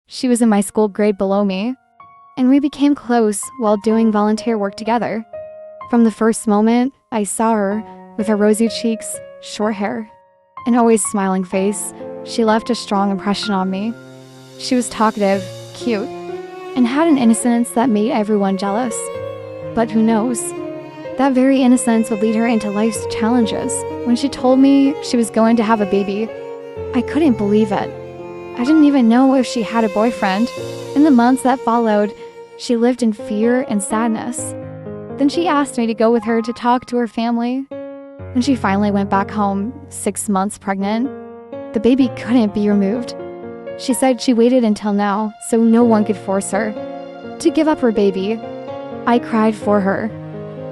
She was in my school grade below me, and we became close while doing volunteer work together. From the first moment I saw her, with her rosy cheeks, short hair, and always smiling face, she left a strong impression on me. She was talkative, cute, and had an innocence that made everyone jealous. But who knows? That very innocence would lead her into life's challenges. When she told me she was going to have a baby, I couldn't believe it. I didn't even know if she had a boyfriend. In the months that followed, she lived in fear and sadness. Then she asked me to go with her to talk to her family. When she finally went back home, 6 months pregnant, the baby couldn't be removed. She said she waited until now so no one could force her to give up her baby. I cried for her,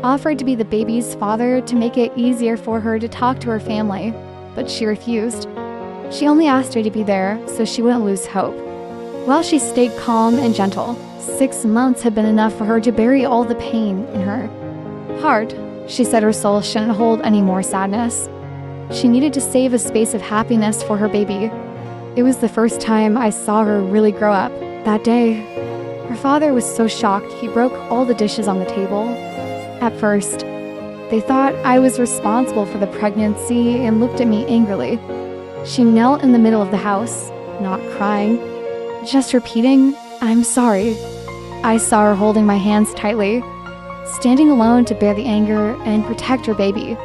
offered to be the baby's father to make it easier for her to talk to her family, but she refused. She only asked me to be there so she wouldn't lose hope. While she stayed calm and gentle, 6 months had been enough for her to bury all the pain in her heart. She said her soul shouldn't hold any more sadness. She needed to save a space of happiness for her baby. It was the first time I saw her really grow up. That day, her father was so shocked he broke all the dishes on the table. At first, they thought I was responsible for the pregnancy and looked at me angrily. She knelt in the middle of the house, not crying, just repeating, "I'm sorry." I saw her holding my hands tightly, standing alone to bear the anger and protect her baby.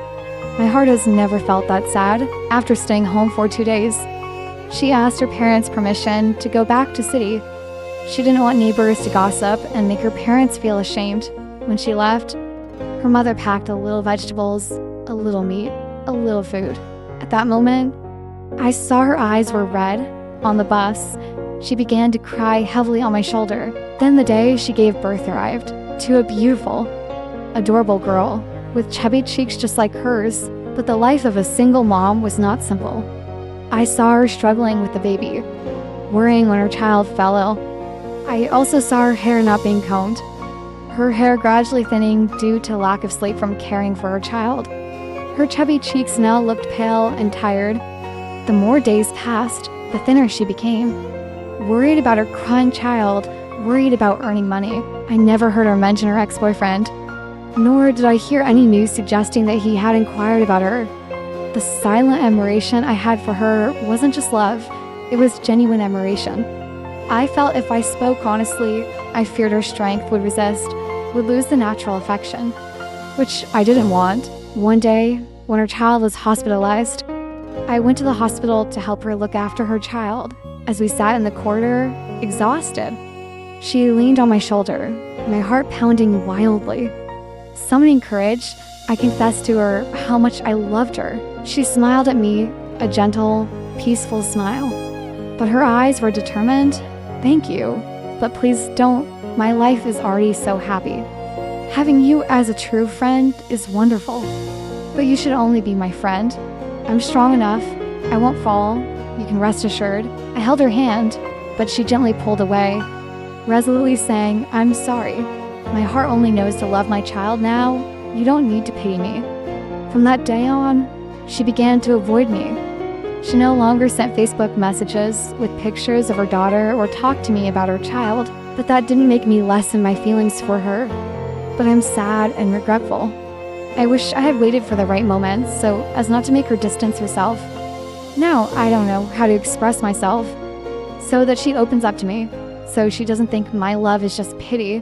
My heart has never felt that sad. After staying home for 2 days, she asked her parents' permission to go back to city. She didn't want neighbors to gossip and make her parents feel ashamed. When she left, her mother packed a little vegetables, a little meat, a little food. At that moment, I saw her eyes were red. On the bus, she began to cry heavily on my shoulder. Then the day she gave birth arrived to a beautiful, adorable girl with chubby cheeks just like hers. But the life of a single mom was not simple. I saw her struggling with the baby, worrying when her child fell ill. I also saw her hair not being combed, her hair gradually thinning due to lack of sleep from caring for her child. Her chubby cheeks now looked pale and tired. The more days passed, the thinner she became. Worried about her crying child, worried about earning money. I never heard her mention her ex-boyfriend, nor did I hear any news suggesting that he had inquired about her. The silent admiration I had for her wasn't just love, it was genuine admiration. I felt if I spoke honestly, I feared her strength would resist, would lose the natural affection, which I didn't want. One day, when her child was hospitalized, I went to the hospital to help her look after her child. As we sat in the corridor, exhausted, she leaned on my shoulder, my heart pounding wildly. Summoning courage, I confessed to her how much I loved her. She smiled at me, a gentle, peaceful smile. But her eyes were determined. "Thank you, but please don't. My life is already so happy. Having you as a true friend is wonderful, but you should only be my friend. I'm strong enough. I won't fall. You can rest assured." I held her hand, but she gently pulled away, resolutely saying, "I'm sorry. My heart only knows to love my child now. You don't need to pity me." From that day on, she began to avoid me. She no longer sent Facebook messages with pictures of her daughter or talked to me about her child, but that didn't make me lessen my feelings for her. But I'm sad and regretful. I wish I had waited for the right moment so as not to make her distance herself. Now I don't know how to express myself so that she opens up to me, so she doesn't think my love is just pity.